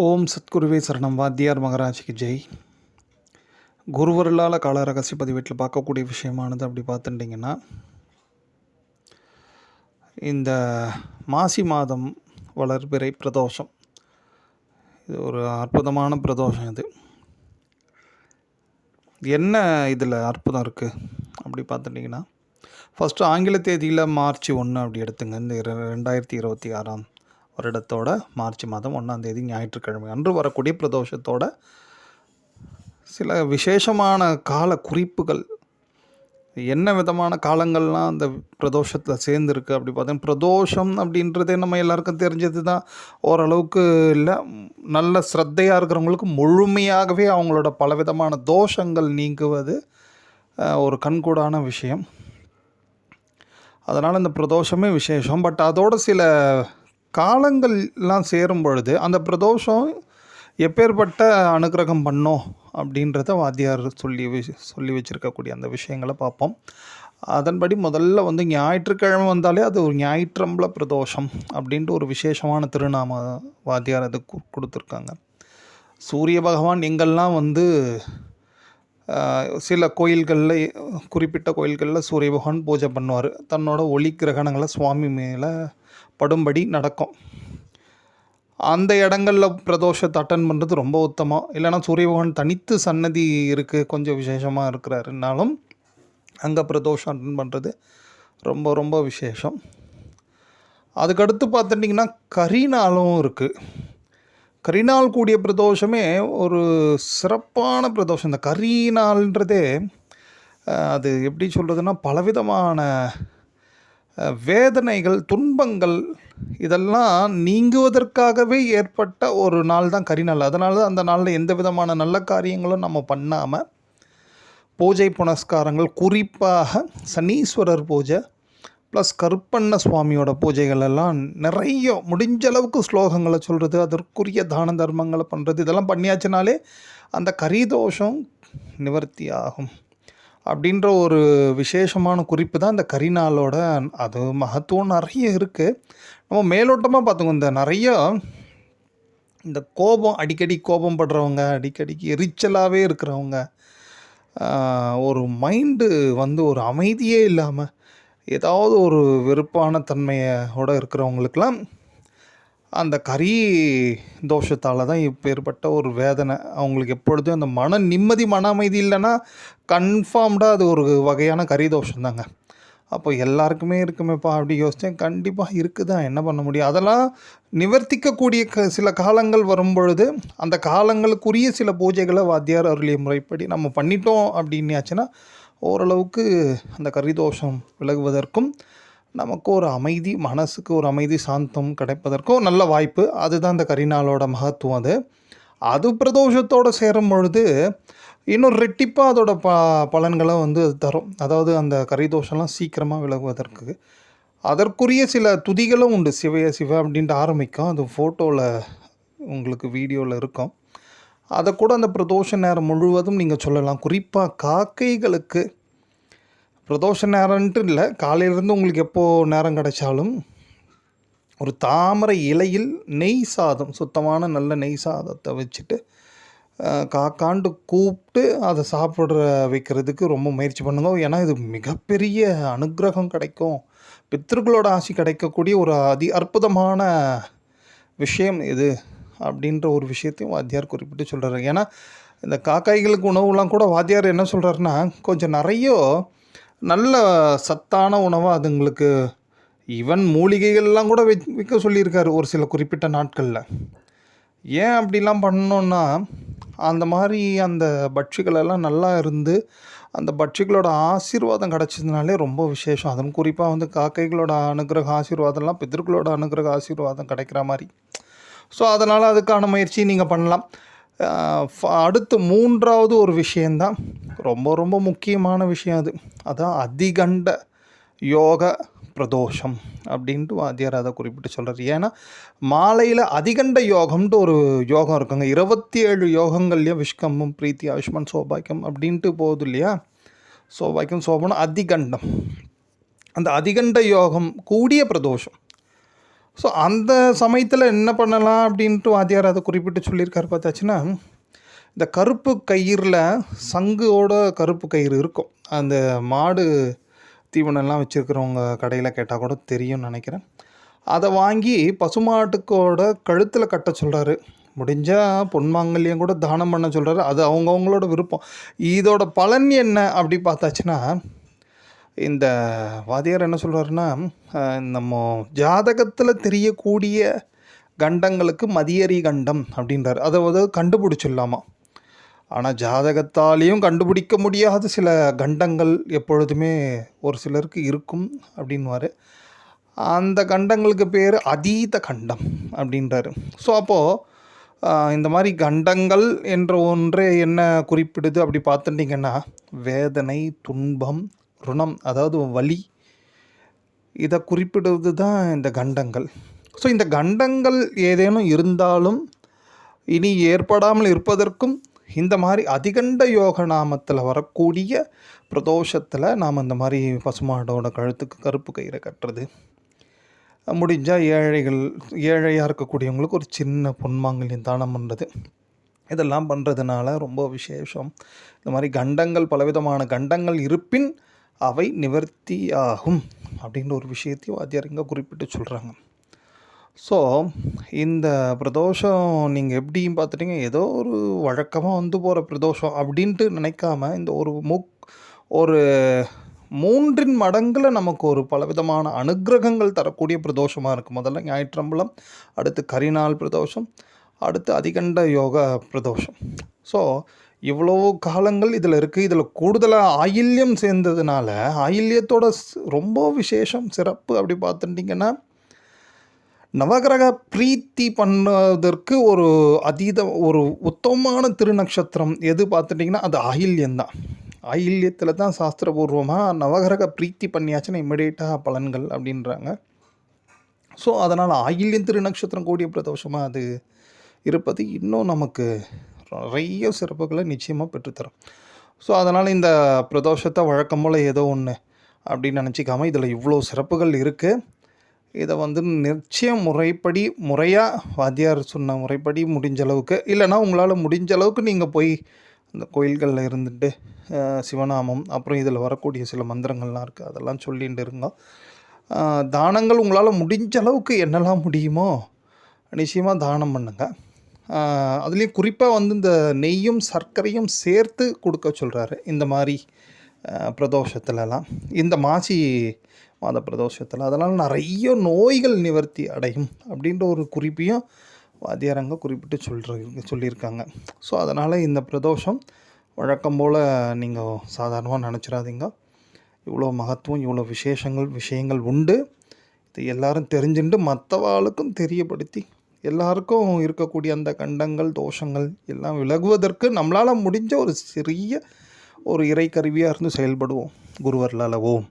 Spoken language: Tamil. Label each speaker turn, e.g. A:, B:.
A: ஓம் சத்குருவே சரணம். வாத்தியார் மகராஜ்க்கு ஜெய். குருவருளால் கால ரகசிய பதிவேட்டில் பார்க்கக்கூடிய விஷயமானது அப்படி பார்த்துட்டிங்கன்னா, இந்த மாசி மாதம் வளர்பிறை பிரதோஷம், இது ஒரு அற்புதமான பிரதோஷம். இது என்ன இதில் அற்புதம் இருக்குது அப்படி பார்த்துட்டிங்கன்னா, ஃபஸ்ட்டு ஆங்கில தேதியில் மார்ச் 1 அப்படி எடுத்துங்க. இந்த 2026 வருடத்தோட மார்ச் மாதம் 1ஆம் தேதி ஞாயிற்றுக்கிழமை அன்று வரக்கூடிய பிரதோஷத்தோட சில விசேஷமான கால குறிப்புகள், என்ன விதமான காலங்கள்லாம் அந்த பிரதோஷத்தில் சேர்ந்துருக்கு அப்படி பார்த்தீங்கன்னா, பிரதோஷம் அப்படின்றதே நம்ம எல்லாருக்கும் தெரிஞ்சது தான். ஓரளவுக்கு இல்லை, நல்ல ஸ்ரத்தையாக இருக்கிறவங்களுக்கு முழுமையாகவே அவங்களோட பலவிதமான தோஷங்கள் நீங்குவது ஒரு கண்கூடான விஷயம். அதனால் இந்த பிரதோஷமே விசேஷம். பட் அதோட சில காலங்கள்லாம் சேரும் பொழுது அந்த பிரதோஷம் எப்பேற்பட்ட அனுக்கிரகம் பண்ணோம் அப்படின்றத வாத்தியார் சொல்லி வச்சுருக்கக்கூடிய அந்த விஷயங்களை பார்ப்போம். அதன்படி முதல்ல ஞாயிற்றுக்கிழமை வந்தாலே அது ஒரு ஞாயிற்றம்பல பிரதோஷம் அப்படின்ட்டு ஒரு விசேஷமான திருநாம வாத்தியார் அது கொடுத்துருக்காங்க. சூரிய பகவான் எங்கெல்லாம் சில கோயில்களில், குறிப்பிட்ட கோயில்களில் சூரிய பகவான் பூஜை பண்ணுவார். தன்னோட ஒளி கிரகணங்களை சுவாமி மேலே படும்படி நடக்கும். அந்த இடங்களில் பிரதோஷத்தை அட்டன் பண்ணுறது ரொம்ப உத்தமம். இல்லைனா சூரிய பகவான் தனித்து சன்னதி இருக்குது, கொஞ்சம் விசேஷமாக இருக்கிறாருனாலும் அங்கே பிரதோஷம் அட்டன் பண்ணுறது ரொம்ப ரொம்ப விசேஷம். அதுக்கடுத்து பார்த்துட்டிங்கன்னா கரிநாளும் இருக்குது. கரிநாள் கூடிய பிரதோஷமே ஒரு சிறப்பான பிரதோஷம். இந்த கரிநாள்ன்றதே அது எப்படி சொல்கிறதுனா, பலவிதமான வேதனைகள், துன்பங்கள் இதெல்லாம் நீங்குவதற்காகவே ஏற்பட்ட ஒரு நாள் தான் கரிநாள். அதனால தான் அந்த நாளில் எந்த விதமான நல்ல காரியங்களும் நம்ம பண்ணாமல் பூஜை புனஸ்காரங்கள், குறிப்பாக சனீஸ்வரர் பூஜை ப்ளஸ் கருப்பண்ண சுவாமியோட பூஜைகள் எல்லாம் நிறைய முடிஞ்ச அளவுக்கு ஸ்லோகங்களை சொல்கிறது, அதற்குரிய தான தர்மங்களை பண்ணுறது, இதெல்லாம் பண்ணியாச்சுனாலே அந்த கரிதோஷம் நிவர்த்தி ஆகும் அப்படின்ற ஒரு விசேஷமான குறிப்பு தான் இந்த கரிநாளோட. அது மகத்துவம் நிறைய இருக்குது. நம்ம மேலோட்டமாக பார்த்துக்கோ, இந்த நிறைய இந்த அடிக்கடி கோபம் படுறவங்க, அடிக்கடிக்கு எரிச்சலாகவே இருக்கிறவங்க, ஒரு மைண்டு ஒரு அமைதியே இல்லாமல் ஏதாவது ஒரு வெறுப்பான தன்மையோடு இருக்கிறவங்களுக்கெல்லாம் அந்த கரி தோஷத்தால் தான் இப்போ ஏற்பட்ட ஒரு வேதனை. அவங்களுக்கு எப்பொழுதும் அந்த மன நிம்மதி, மன அமைதி இல்லைன்னா கன்ஃபார்ம்டாக அது ஒரு வகையான கரி தோஷம் தாங்க. அப்போ எல்லாருக்குமே இருக்குமேப்பா அப்படி யோசித்தேன். கண்டிப்பாக இருக்குது தான், என்ன பண்ண முடியும். அதெல்லாம் நிவர்த்திக்கக்கூடிய சில காலங்கள் வரும் பொழுது அந்த காலங்களுக்குரிய சில பூஜைகளை வாத்தியார் அருளிய முறைப்படி நம்ம பண்ணிட்டோம் அப்படின்னாச்சுன்னா ஓரளவுக்கு அந்த கரிதோஷம் விலகுவதற்கும் நமக்கு ஒரு அமைதி, மனசுக்கு ஒரு அமைதி, சாந்தம் கிடைப்பதற்கும் நல்ல வாய்ப்பு. அதுதான் இந்த கரிநாளோட மகத்துவம். அது பிரதோஷத்தோடு சேரும் பொழுது இன்னும் ரெட்டிப்பாக அதோட பலன்களை தரும். அதாவது அந்த கரிதோஷம்லாம் சீக்கிரமாக விலகுவதற்கு அதற்குரிய சில துதிகளும் உண்டு. சிவய சிவ அப்படின்ட்டு ஆரம்பிக்கும். அது ஃபோட்டோவில் உங்களுக்கு வீடியோவில் இருக்கும். அதை கூட அந்த பிரதோஷ நேரம் முழுவதும் நீங்கள் சொல்லலாம். குறிப்பாக காக்கைகளுக்கு பிரதோஷ நேரம்ன்ட்டு இல்லை, காலையிலேருந்து உங்களுக்கு எப்போது நேரம் கிடைச்சாலும் ஒரு தாமரை இலையில் நெய் சாதம், சுத்தமான நல்ல நெய் சாதத்தை வச்சுட்டு காக்காண்டு கூப்பிட்டு அதை சாப்பிட்ற வைக்கிறதுக்கு ரொம்ப முயற்சி பண்ணுங்க. ஏன்னா இது மிகப்பெரிய அனுக்கிரகம் கிடைக்கும், பித்ருக்களோட ஆசி கிடைக்கக்கூடிய ஒரு அற்புதமான விஷயம் இது அப்படின்ற ஒரு விஷயத்தையும் வாத்தியார் குறிப்பிட்டு சொல்கிறாரு. ஏன்னா இந்த காக்காய்களுக்கு உணவுலாம் கூட வாத்தியார் என்ன சொல்கிறாருன்னா, கொஞ்சம் நிறைய நல்ல சத்தான உணவாக அதுங்களுக்கு ஈவன் மூலிகைகள்லாம் கூட வைக்க சொல்லியிருக்காரு ஒரு சில குறிப்பிட்ட நாட்களில். ஏன் அப்படிலாம் பண்ணோன்னா, அந்த மாதிரி அந்த பட்சிகளெல்லாம் நல்லா இருந்து அந்த பட்சிகளோட ஆசீர்வாதம் கிடச்சதுனாலே ரொம்ப விசேஷம். அதன் குறிப்பாக காக்கைகளோட அனுகிரக ஆசீர்வாதம்லாம் பித்ருக்களோட அனுகிரக ஆசீர்வாதம் கிடைக்கிற மாதிரி. ஸோ அதனால் அதுக்கான முயற்சி நீங்கள் பண்ணலாம். அடுத்து 3வது ஒரு விஷயந்தான் ரொம்ப ரொம்ப முக்கியமான விஷயம். அதான் அதிகண்ட யோக பிரதோஷம் அப்படின்ட்டு வாத்தியார் அதை குறிப்பிட்டு சொல்கிறார். ஏன்னா மாலையில் அதிகண்ட யோகம்ன்ட்டு ஒரு யோகம் இருக்குங்க. 27 யோகங்கள்லையும் விஷ்கம்பம், பிரீத்தி, ஆயுஷ்மான், சோபாக்கியம் அப்படின்ட்டு போகுது இல்லையா. சோபாக்கியம், சோபனம், அதிகண்டம். அந்த அதிகண்ட யோகம் கூடிய பிரதோஷம். ஸோ அந்த சமயத்தில் என்ன பண்ணலாம் அப்படின்ட்டு வாத்தியார் அதை குறிப்பிட்டு சொல்லியிருக்காரு. பார்த்தாச்சுன்னா, இந்த கருப்பு கயிறில் சங்கோட கருப்பு கயிறு இருக்கும். அந்த மாடு தீவனம்லாம் வச்சுருக்கிறவங்க கடையில் கேட்டால் கூட தெரியும்னு நினைக்கிறேன். அதை வாங்கி பசுமாட்டுக்கோட கழுத்தில் கட்ட சொல்கிறாரு. முடிஞ்சால் பொன்மாங்கல்யம் கூட தானம் பண்ண சொல்கிறாரு. அது அவங்கவுங்களோட விருப்பம். இதோட பலன் என்ன அப்படி பார்த்தாச்சுன்னா, இந்த வாத்தியார் என்ன சொல்கிறாருன்னா, நம்ம ஜாதகத்தில் தெரியக்கூடிய கண்டங்களுக்கு மதியரி கண்டம் அப்படின்றார். அதை கண்டுபிடிச்சிடலாமா. ஆனால் ஜாதகத்தாலேயும் கண்டுபிடிக்க முடியாத சில கண்டங்கள் எப்பொழுதுமே ஒரு சிலருக்கு இருக்கும் அப்படின்வார். அந்த கண்டங்களுக்கு பேர் அதீத கண்டம் அப்படின்றாரு. ஸோ அப்போது இந்த மாதிரி கண்டங்கள் என்ற ஒன்றே என்ன குறிப்பிடுது அப்படி பார்த்துட்டிங்கன்னா, வேதனை, துன்பம், ருணம், அதாவது வலி, இதை குறிப்பிடுவது தான் இந்த கண்டங்கள். ஸோ இந்த கண்டங்கள் ஏதேனும் இருந்தாலும் இனி ஏற்படாமல் இருப்பதற்கும் இந்த மாதிரி அதிகண்ட யோக நாமத்தில் வரக்கூடிய பிரதோஷத்தில் நாம் இந்த மாதிரி பசுமாடோட கழுத்துக்கு கருப்பு கயிறை கட்டுறது, முடிஞ்சால் ஏழையாக இருக்கக்கூடியவங்களுக்கு ஒரு சின்ன பொன்மாங்கல்யம் தானம் பண்ணுறது, இதெல்லாம் பண்ணுறதுனால ரொம்ப விசேஷம். இந்த மாதிரி கண்டங்கள், பலவிதமான கண்டங்கள் இருப்பின் அவை நிவர்த்தி ஆகும் அப்படின்ற ஒரு விஷயத்தையும் வாத்தியார் இங்கே குறிப்பிட்டு சொல்கிறாங்க. ஸோ இந்த பிரதோஷம் நீங்கள் எப்படின்னு பார்த்துட்டிங்க, ஏதோ ஒரு வழக்கமாக வந்து போகிற பிரதோஷம் அப்படின்ட்டு நினைக்காம, இந்த ஒரு 3 மடங்கில் நமக்கு ஒரு பலவிதமான அனுக்கிரகங்கள் தரக்கூடிய பிரதோஷமாக இருக்குது. முதல்ல ஞாயிற்றம்பலம், அடுத்து கரிநாள் பிரதோஷம், அடுத்து அதிகண்ட யோக பிரதோஷம். ஸோ இவ்வளோ காலங்கள் இதில் இருக்குது. இதில் கூடுதலாக ஆயில்யம் சேர்ந்ததுனால ஆயில்யத்தோட ரொம்ப விசேஷம், சிறப்பு அப்படி பார்த்துட்டிங்கன்னா, நவகிரக பிரீத்தி பண்ணுவதற்கு ஒரு உத்தமமான திருநக்ஷத்திரம் எது பார்த்துட்டிங்கன்னா அது ஆயில்யம்தான். ஆயில்யத்தில் தான் சாஸ்திரபூர்வமாக நவகிரக பிரீத்தி பண்ணியாச்சுன்னா இமிடியேட்டாக பலன்கள் அப்படின்றாங்க. ஸோ அதனால் ஆயில்யம் திருநக்ஷத்திரம் கூடிய பிரதோஷமாக அது இருப்பது இன்னும் நமக்கு நிறைய சிறப்புகளை நிச்சயமாக பெற்றுத்தரும். ஸோ அதனால் இந்த பிரதோஷத்தை வழக்கம் போல் ஏதோ ஒன்று அப்படின்னு நினச்சிக்காமல் இதில் இவ்வளோ சிறப்புகள் இருக்குது. இதை நிச்சயம் முறையாக வாத்தியார் சொன்ன முறைப்படி முடிஞ்ச அளவுக்கு, இல்லைனா உங்களால் முடிஞ்ச அளவுக்கு நீங்கள் போய் அந்த கோயில்களில் இருந்துட்டு சிவநாமம், அப்புறம் இதில் வரக்கூடிய சில மந்திரங்கள்லாம் இருக்குது, அதெல்லாம் சொல்லிகிட்டு இருங்க. தானங்கள் உங்களால் முடிஞ்ச அளவுக்கு என்னெல்லாம் முடியுமோ நிச்சயமாக தானம் பண்ணுங்கள். அதுலேயும் குறிப்பாக இந்த நெய்யும் சர்க்கரையும் சேர்த்து கொடுக்க சொல்கிறாரு இந்த மாதிரி பிரதோஷத்துலலாம், இந்த மாசி மாத பிரதோஷத்தில். அதனால் நிறைய நோய்கள் நிவர்த்தி அடையும் அப்படின்ற ஒரு குறிப்பையும் வாத்தியாரங்க குறிப்பிட்டு சொல்லியிருக்காங்க. ஸோ அதனால் இந்த பிரதோஷம் வழக்கம் போல் நீங்கள் சாதாரணமாக நினச்சிடாதீங்க. இவ்வளோ மகத்துவம், இவ்வளோ விஷயங்கள் உண்டு. இது எல்லாரும் தெரிஞ்சுட்டு மற்றவாளுக்கும் தெரியப்படுத்தி எல்லாருக்கும் இருக்கக்கூடிய அந்த கண்டங்கள், தோஷங்கள் எல்லாம் விலகுவதற்கு நம்மளால் முடிஞ்ச ஒரு சிறிய ஒரு இறை கருவியாக இருந்து செயல்படுவோம். குருவர்களால். ஓம்.